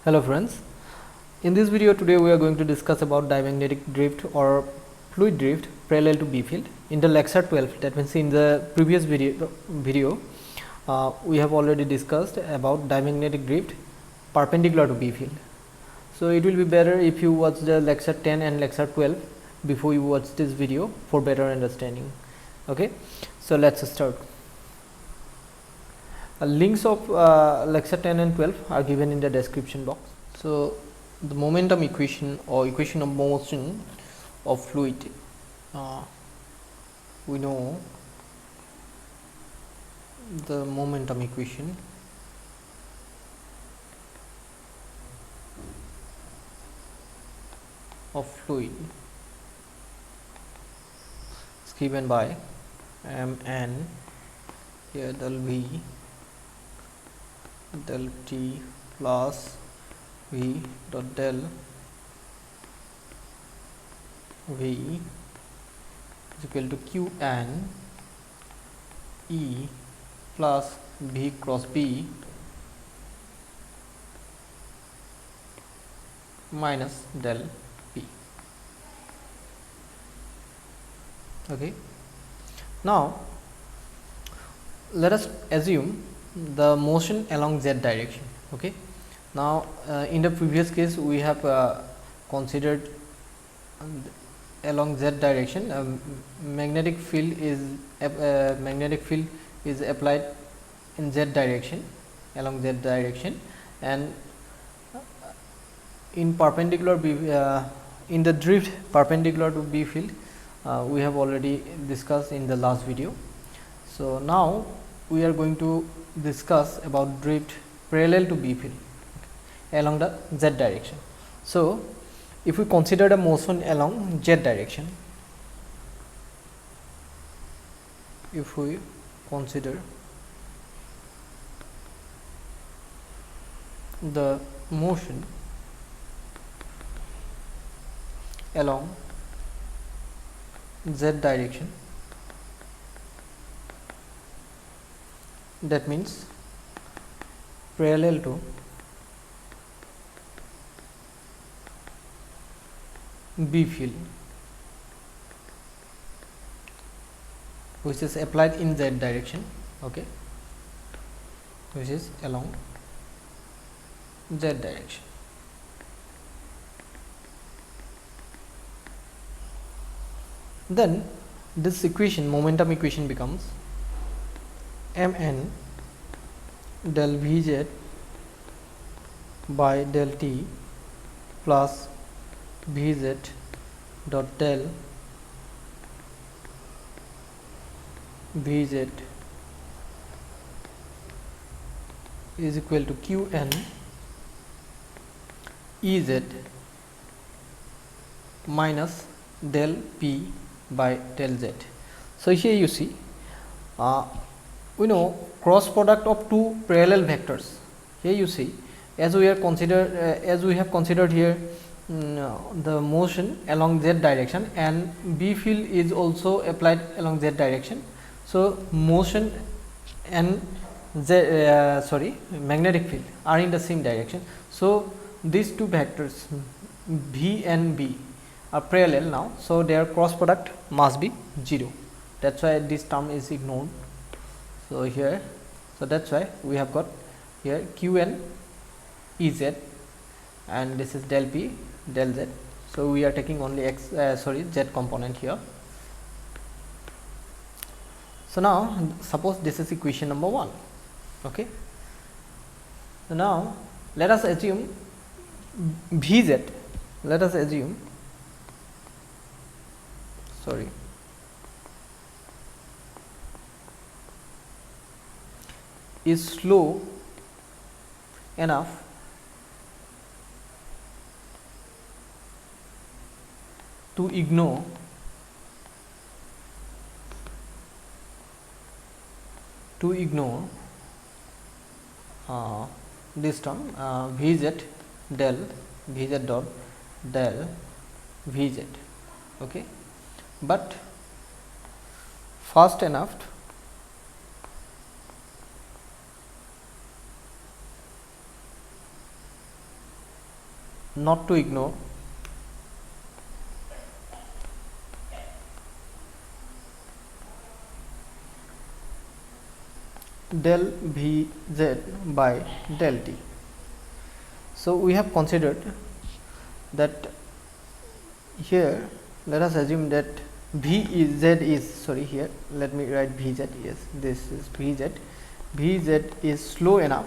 Hello friends, in this video today we are going to discuss about diamagnetic drift or fluid drift parallel to B field. In the lecture 12, that means in the previous video we have already discussed about diamagnetic drift perpendicular to B field. So it will be better if you watch the lecture 10 and lecture 12 before you watch this video for better understanding. Okay, so let's start. Links of lecture 10 and 12 are given in the description box. So the momentum equation or equation of motion of fluid, we know the momentum equation of fluid is given by mn, here del v del t plus v dot del v is equal to q n e plus v cross b minus del p. Okay, now let us assume the motion along z direction. Okay, now in the previous case we have considered along z direction magnetic field is applied in z direction, along z direction, and in perpendicular B, in the drift perpendicular to B field we have already discussed in the last video. So now we are going to discuss about drift parallel to B field along the z direction. So if we consider the motion along z direction, if we consider the motion along z direction, that means parallel to B field, which is applied in z direction. Okay, which is along z direction. Then this equation, momentum equation, becomes mn del Vz by del t plus Vz dot del Vz is equal to Qn Ez minus del P by del Z. So here you see we know cross product of two parallel vectors. Here you see, as we have considered here the motion along z direction, and B field is also applied along z direction. So motion and magnetic field are in the same direction. So these two vectors V and B are parallel now, so their cross product must be 0. That's why this term is ignored. So here, so that's why we have got here Qn Ez, and this is del P del Z. So we are taking only Z component here. So now suppose this is equation number 1. Okay, so now let us assume Vz, let us assume is slow enough to ignore this term Vz dot del Vz. Okay, but fast enough not to ignore del Vz by del T. So we have considered that here let us assume that here let me write Vz, yes, this is Vz is slow enough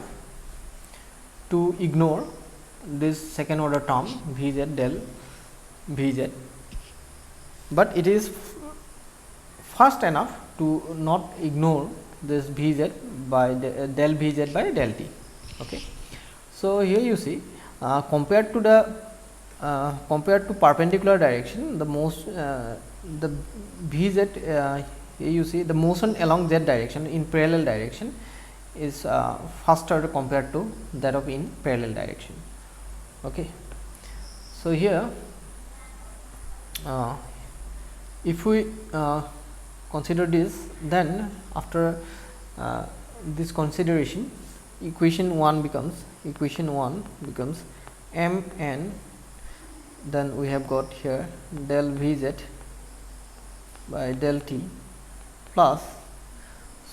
to ignore this second order term Vz del Vz, but it is fast enough to not ignore this Vz by del Vz by del T. Okay. So here you see compared to perpendicular direction, the the Vz here you see the motion along z direction in parallel direction is faster compared to that of in parallel direction. Okay. So here if we consider this, then after this consideration, equation 1 becomes m n, then we have got here del Vz by del T plus,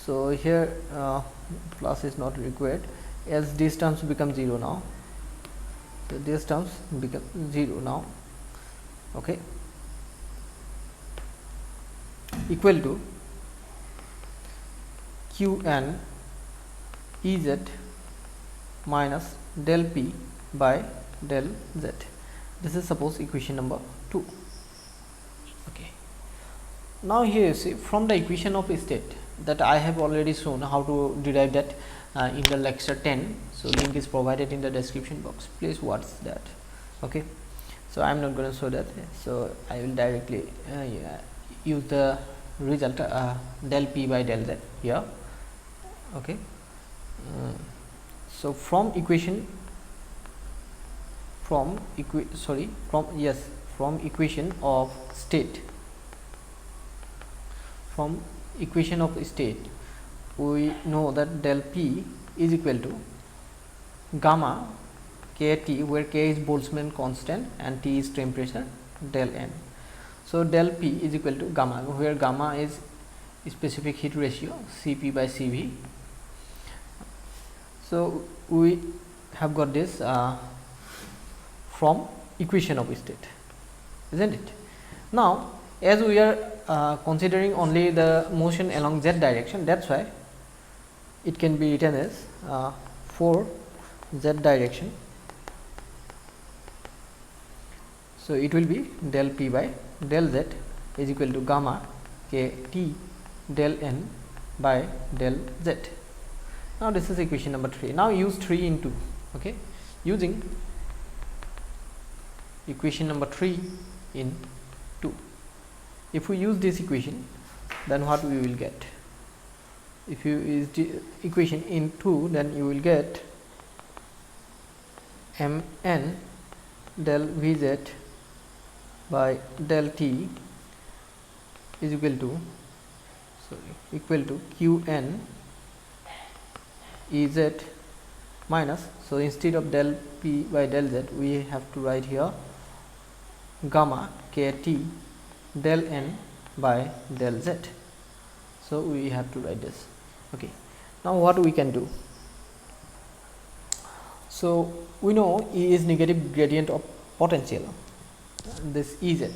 so here plus is not required as these terms become 0 now. So these terms become 0 now. Okay. Equal to q n E z minus del p by del z. This is suppose equation number 2. Okay. Now here you see from the equation of state that I have already shown how to derive that in the lecture 10. So link is provided in the description box. Please watch that. Okay. So I am not going to show that. So I will directly use the result del p by del z here. Okay. So from equation of state, we know that del p is equal to gamma k T, where k is Boltzmann constant and T is temperature, del n. So del p is equal to gamma, where gamma is specific heat ratio Cp by Cv. So we have got this from equation of state, isn't it? Now as we are considering only the motion along z direction, that's why it can be written as for z direction. So it will be del p by del z is equal to gamma k T del n by del z. Now this is equation number 3. Now use 3 in 2. Okay, using equation number 3 in 2. If we use this equation, then what we will get? If you use the equation in 2, then you will get m n del Vz by del T is equal to q n E z minus, so instead of del p by del z we have to write here gamma k T del n by del z. So we have to write this. Okay. Now what we can do? So we know E is negative gradient of potential, this E z.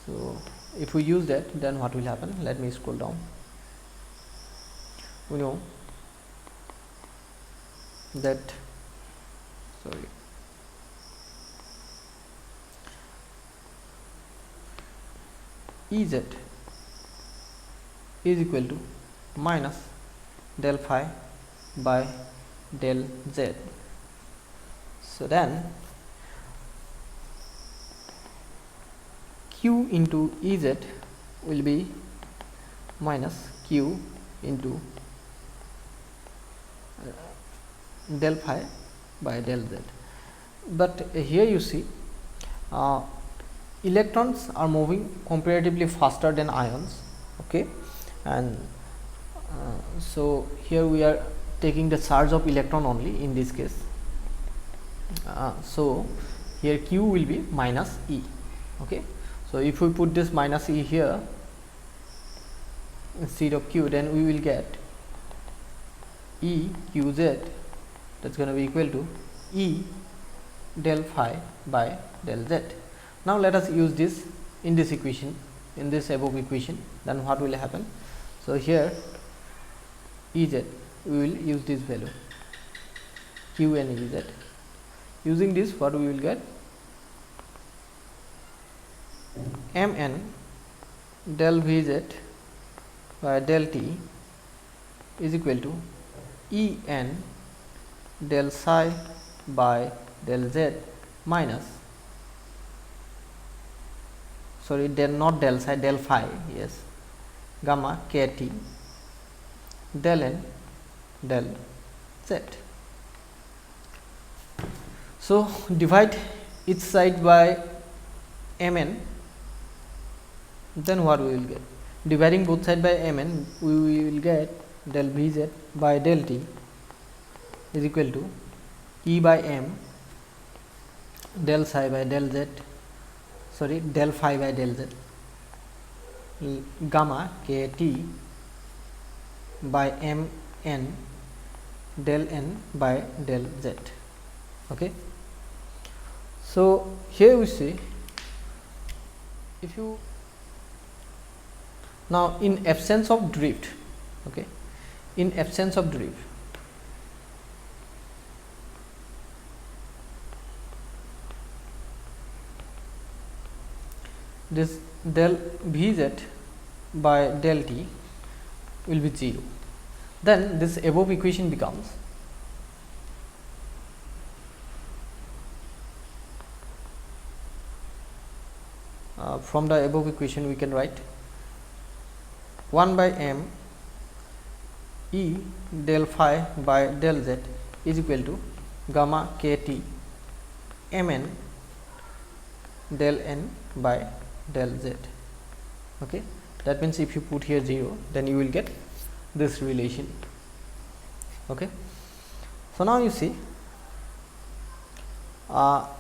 So if we use that, then what will happen? Let me scroll down. We know that Ez is equal to minus del phi by del z. So then q into Ez will be minus q into del phi by del z. But here you see electrons are moving comparatively faster than ions. Okay, and so here we are taking the charge of electron only in this case. So here Q will be minus E. Okay, so if we put this minus E here instead of Q, then we will get E QZ, that's going to be equal to E del phi by del Z. Now let us use this in this equation, in this above equation. Then what will happen? So here Ez, we will use this value Q and Ez. Using this, what we will get? Mn del Vz by del T is equal to En del psi by del Z minus, sorry, not del psi, del phi, yes, gamma kt del n del Z. So divide each side by Mn, then what we will get? Dividing both sides by Mn, we will get del Vz by del T is equal to E by M del psi by del Z, sorry, del phi by del Z, gamma kt by Mn del n by del Z. Okay. So here we see, if you now in absence of drift, okay, in absence of drift, this del Vz by del T will be 0. Then this above equation becomes from the above equation we can write 1 by m E del phi by del Z is equal to gamma kt Mn del n by del Z. Okay, that means if you put here 0, then you will get this relation. Okay, so now you see,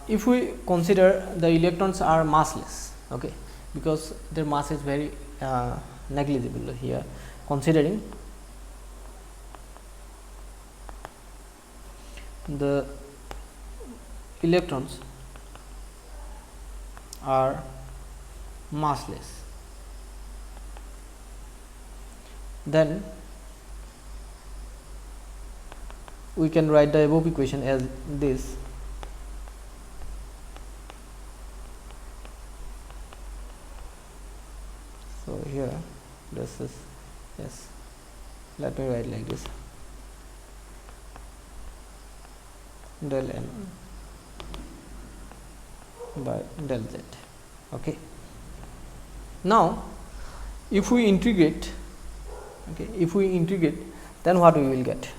if we consider the electrons are massless, okay, because their mass is very negligible here, considering the electrons are massless, then we can write the above equation as this. So here this is, yes, let me write like this, del n by del Z. Okay, now if we integrate, okay, if we integrate, then what we will get?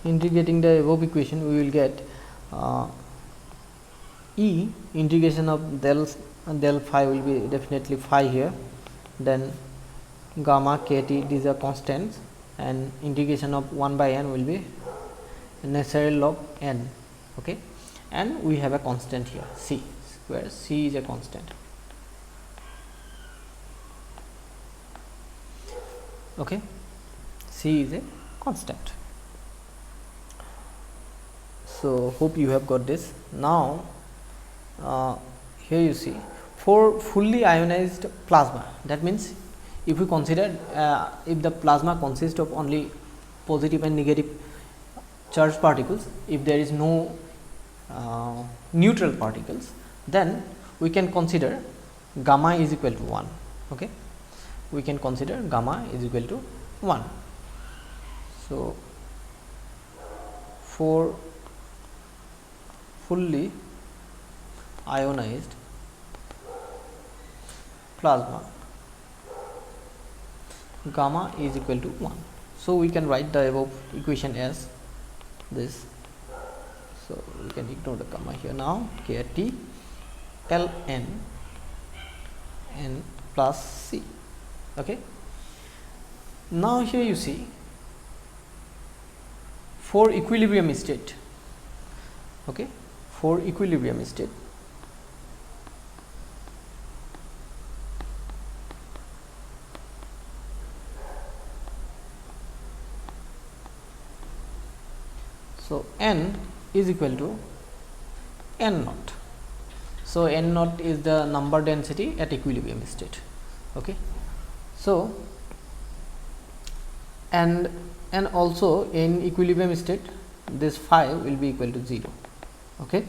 Integrating the above equation, we will get E integration of del phi will be definitely phi here, then gamma kt, these are constants, and integration of 1 by n will be natural log n. Okay, and we have a constant here c, where c is a constant. Okay, c is a constant. So hope you have got this. Now here you see, for fully ionized plasma, that means if we consider if the plasma consists of only positive and negative charged particles, if there is no neutral particles, then we can consider gamma is equal to 1. Okay, we can consider gamma is equal to 1. So for fully ionized plasma, gamma is equal to 1. So we can write the above equation as this. So we can ignore the gamma here. Now kt ln n plus c. Okay, Now here you see for equilibrium state, okay, for equilibrium state, so n is equal to n naught. So n naught is the number density at equilibrium state, okay. So and also in equilibrium state this phi will be equal to 0, okay.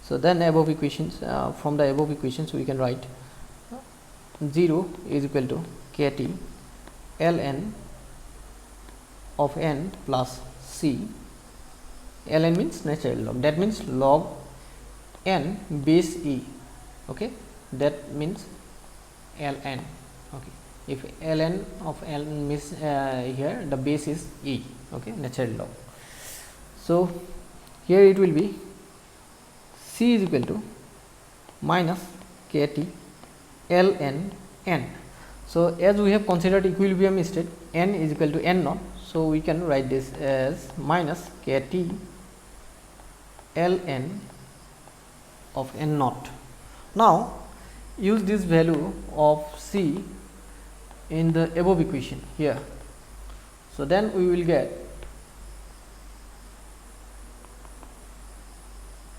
So then above equations, from the above equations we can write 0 is equal to kt ln of n plus c. Ln means natural log, that means log n base e, okay, that means ln, okay. If ln of n means here the base is e, okay, natural log. So here it will be c is equal to minus kt ln n. So as we have considered equilibrium state, n is equal to n naught, so we can write this as minus kt ln of n naught. Now use this value of c in the above equation here. So then we will get,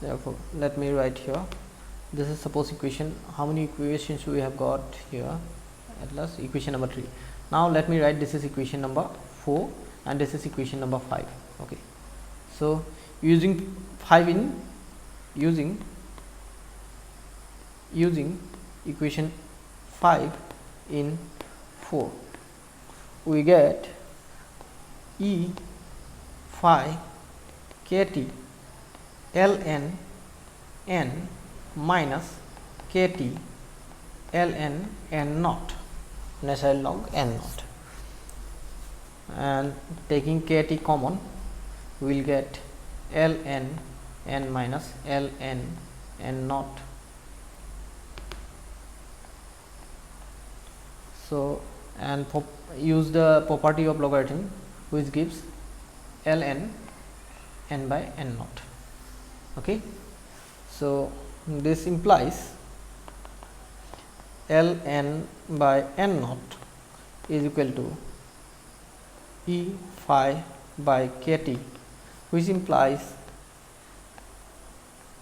therefore let me write here, this is suppose equation. How many equations we have got here? At last equation number 3. Now let me write, this is equation number 4 and this is equation number 5, okay. So using 5 in using equation 5 in 4, we get e phi kt ln n minus kt ln n naught, natural log n naught, and taking kt common we will get ln n minus ln n naught. So and use the property of logarithm which gives ln n by n naught, okay. So this implies ln by n naught is equal to e phi by kt, which implies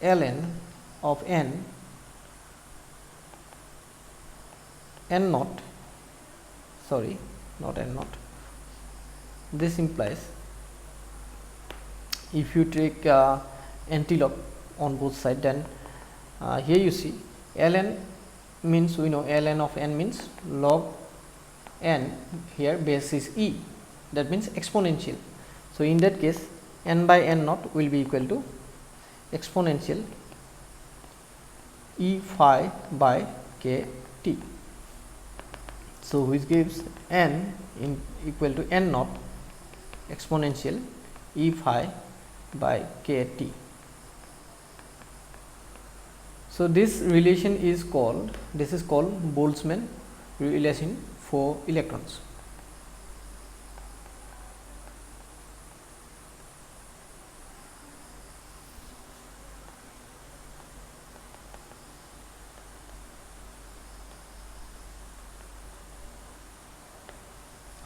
ln of n naught, sorry, not n naught. This implies, if you take anti-log on both sides, then here you see ln means, we know ln of n means log n, here base is e, that means exponential. So in that case n by n naught will be equal to exponential e phi by kt. So which gives n in equal to n naught exponential e phi by kt. So this relation is called, this is called Boltzmann relation for electrons.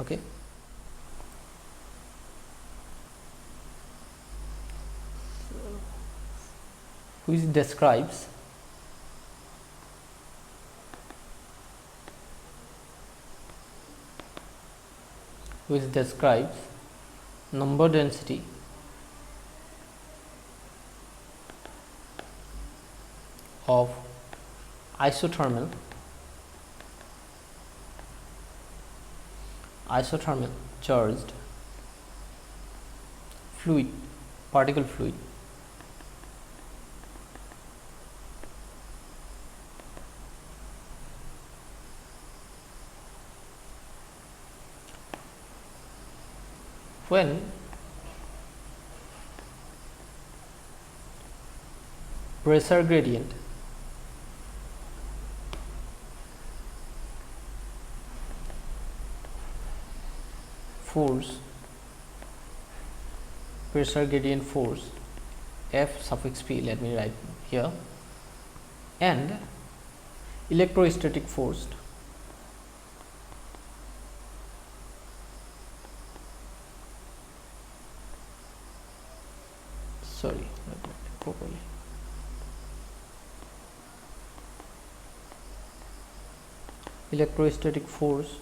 Okay. Which describes number density of isothermal charged fluid, particle fluid, when pressure gradient force, pressure gradient force F suffix P, let me write here, and electrostatic force properly. Electrostatic force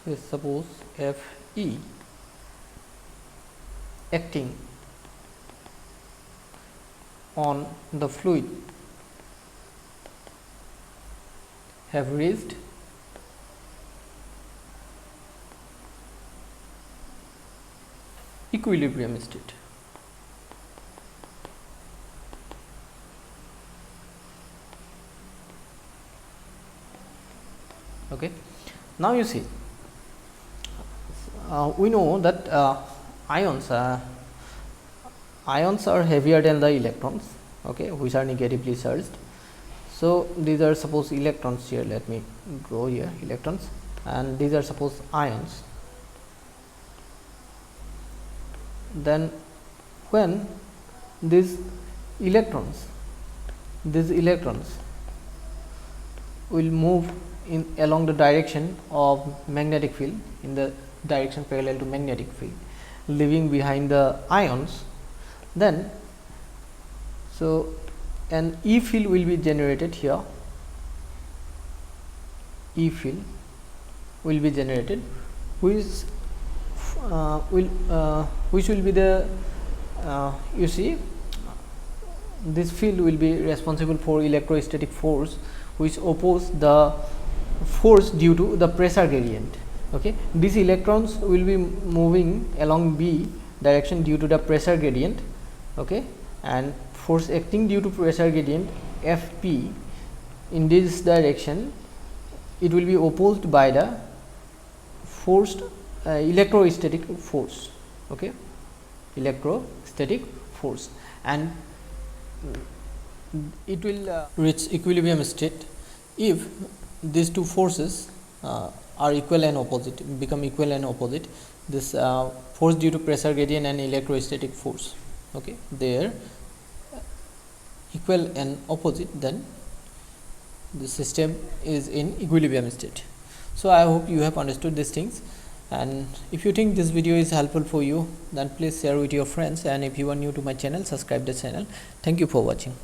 is suppose Fe acting on the fluid have reached equilibrium state. Okay. Now you see, we know that ions are heavier than the electrons, okay, which are negatively charged. So these are suppose electrons here. Let me draw here electrons, and these are suppose ions. Then when these electrons will move in along the direction of magnetic field, in the direction parallel to magnetic field, leaving behind the ions, then so an E field will be generated here. E field will be generated, which will be the you see, this field will be responsible for electrostatic force, which oppose the force due to the pressure gradient. Okay, these electrons will be moving along B direction due to the pressure gradient. Okay, and force acting due to pressure gradient Fp in this direction, it will be opposed by the forced electrostatic force. Okay, electrostatic force, and it will reach equilibrium state if these two forces are equal and opposite, become equal and opposite. This force due to pressure gradient and electrostatic force, okay, they are equal and opposite, then the system is in equilibrium state. So I hope you have understood these things, and if you think this video is helpful for you, then please share with your friends, and if you are new to my channel, subscribe the channel. Thank you for watching.